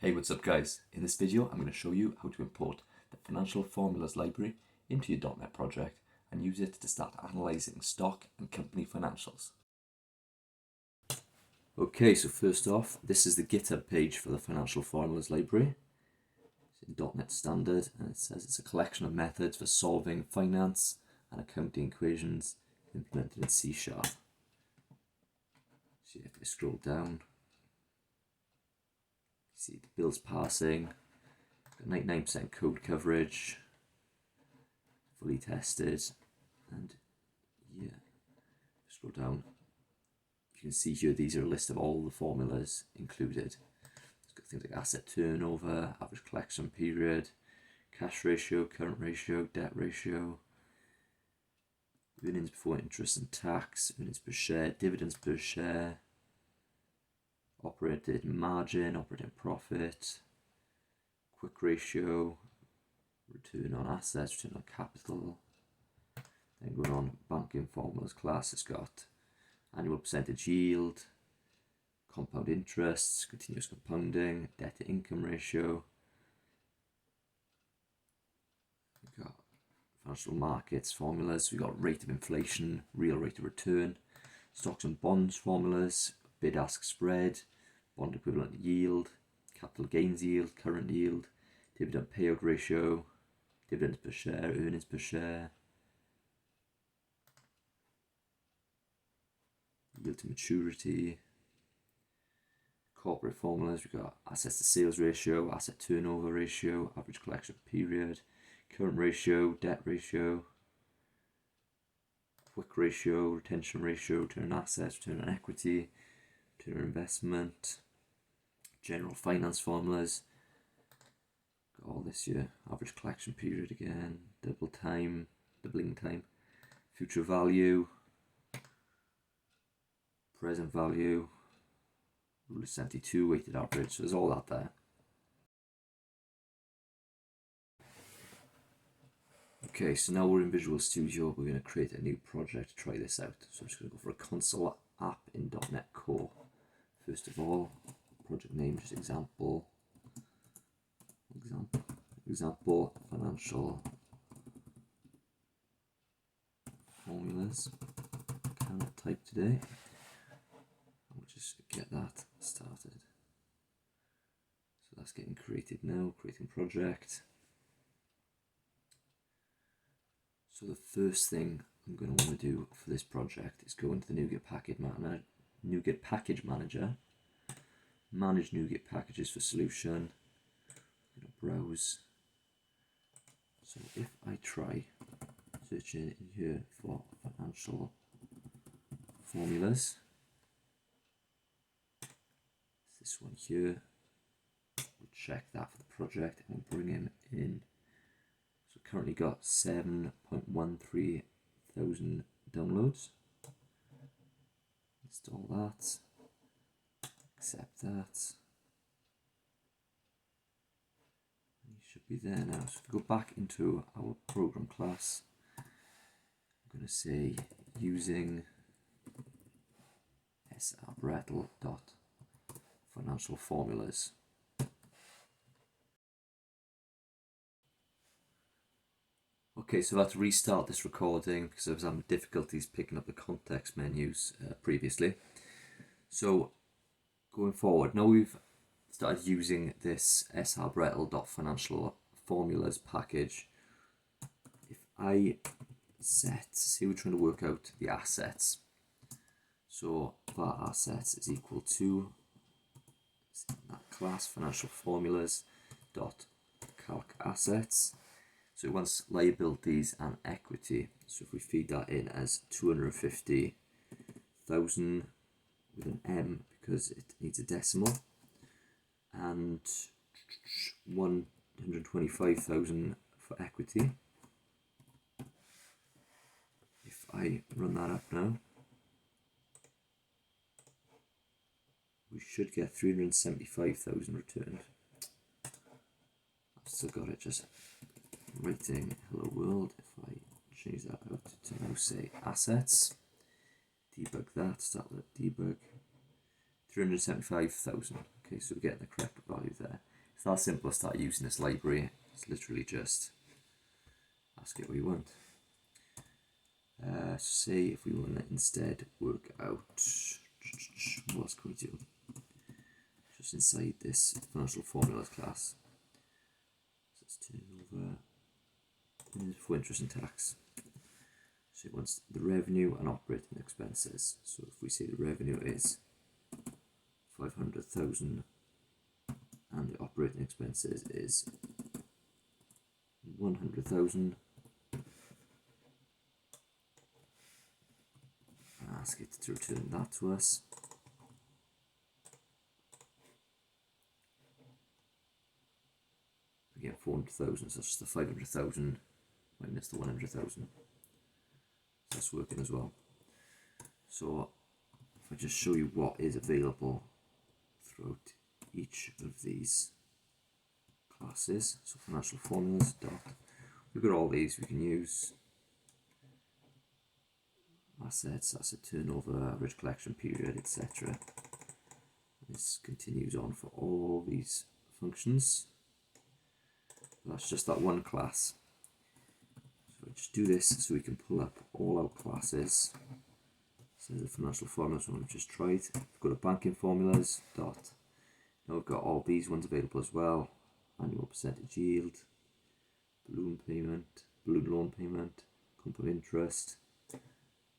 Hey, what's up guys? In this video I'm going to show you how to import the Financial Formulas library into your .NET project and use it to start analysing stock and company financials. Okay, so first off, this is the GitHub page for the Financial Formulas library. It's in .NET Standard and it says it's a collection of methods for solving finance and accounting equations implemented in C#. So if I scroll down, see the bills passing, 99% code coverage, fully tested, and yeah, scroll down. You can see here these are a list of all the formulas included. It's got things like asset turnover, average collection period, cash ratio, current ratio, debt ratio, earnings before interest and tax, earnings per share, dividends per share, operating margin, operating profit, quick ratio, return on assets, return on capital. Then going on banking formulas class, it's got annual percentage yield, compound interest, continuous compounding, debt to income ratio. We've got financial markets formulas, we've got rate of inflation, real rate of return, stocks and bonds formulas, bid-ask spread, bond equivalent yield, capital gains yield, current yield, dividend payout ratio, dividends per share, earnings per share, yield to maturity, corporate formulas. We've got assets to sales ratio, asset turnover ratio, average collection period, current ratio, debt ratio, quick ratio, retention ratio, return on assets, return on equity, return on investment, general finance formulas. Got all this here, average collection period again, doubling time, future value, present value, rule of 72, weighted average. So there's all that there. Okay, so now we're in Visual Studio. We're going to create a new project to try this out. So I'm just going to go for a console app in .NET Core. First of all, project name, just example financial formulas. Cannot type today. We'll just get that started. So that's getting created now, creating project. So the first thing I'm going to want to do for this project is go into the NuGet Package Manager, manage NuGet packages for solution, browse. So if I try searching in here for financial formulas, this one here, we'll check that for the project and bring him in. So currently got 7.13 thousand downloads. Install that, accept that. And he should be there now. So if we go back into our program class, I'm going to say using srbretl.financialformulas. Okay, so let's restart this recording because I was having difficulties picking up the context menus previously. So going forward, now we've started using this srbretl.financialformulas package. If I say we're trying to work out the assets, so var assets is equal to that class financialformulas.calcassets. So it wants liabilities and equity. So if we feed that in as 250,000 with an M because it needs a decimal, and 125,000 for equity. If I run that up now, we should get 375,000 returned. I've still got it just writing hello world. If I change that out to now say assets, debug that, start with debug, 375,000. Okay, so we're getting the correct value there. It's that simple to start using this library. It's literally just ask it what you want. Say if we want to instead work out, what else can we do? Just inside this financial formulas class. So let's turn over for interest and tax. So it wants the revenue and operating expenses. So if we say the revenue is 500,000 and the operating expenses is 100,000, ask it to return that to us. We get 400,000, so that's just the 500,000 minus the 100,000. So that's working as well. So if I just show you what is available throughout each of these classes, so financial formulas dot, we've got all these we can use. Assets, asset turnover, average collection period, etc. This continues on for all these functions. That's just that one class. So just do this so we can pull up all our classes. So the financial formulas one we've just tried. Go to banking formulas dot. Now we've got all these ones available as well. Annual percentage yield, balloon loan payment, compound interest,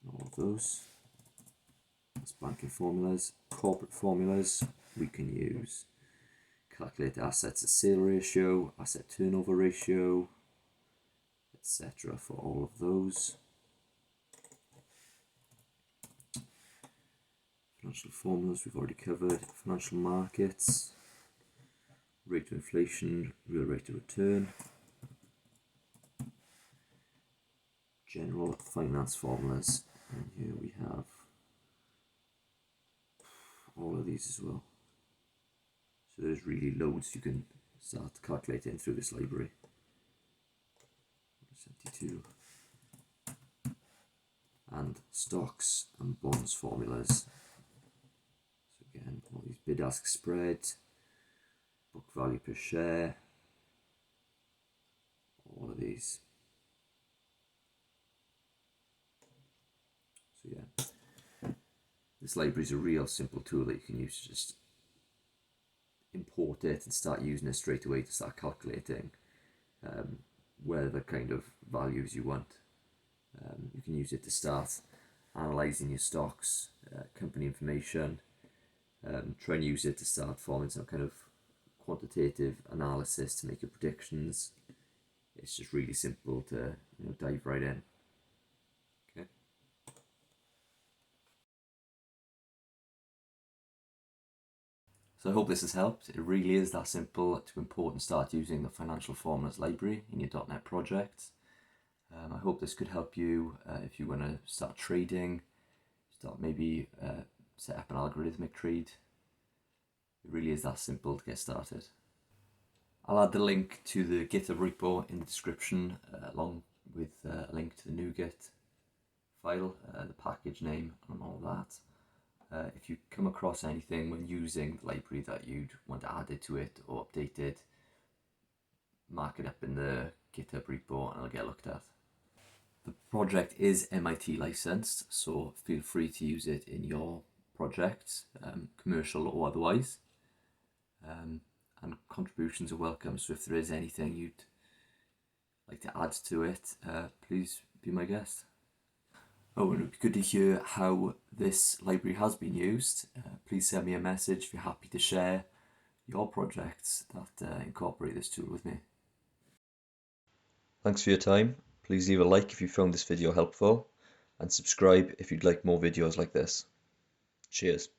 all of those. That's banking formulas. Corporate formulas we can use. Calculate assets to sale ratio, asset turnover ratio, etc. for all of those. Financial formulas we've already covered. Financial markets, rate of inflation, real rate of return. General finance formulas, and here we have all of these as well. So there's really loads you can start calculating through this library. 72. And stocks and bonds formulas. So again, all these bid-ask spread, book value per share, all of these. So yeah, this library is a real simple tool that you can use to just import it and start using it straight away to start calculating whatever kind of values you want. You can use it to start analysing your stocks, company information, try and use it to start forming some kind of quantitative analysis to make your predictions. It's just really simple to dive right in. Okay. So I hope this has helped. It really is that simple to import and start using the Financial Formulas library in your .NET project. I hope this could help you if you want to start trading, start maybe set up an algorithmic trade. It really is that simple to get started. I'll add the link to the GitHub repo in the description along with a link to the NuGet file, the package name and all that. If you come across anything when using the library that you'd want to add it to it or update it, mark it up in the GitHub repo and it'll get looked at. The project is MIT licensed, so feel free to use it in your projects, commercial or otherwise. And contributions are welcome, so if there is anything you'd like to add to it, please be my guest. Oh, and it would be good to hear how this library has been used. Please send me a message if you're happy to share your projects that incorporate this tool with me. Thanks for your time. Please leave a like if you found this video helpful and subscribe if you'd like more videos like this. Cheers.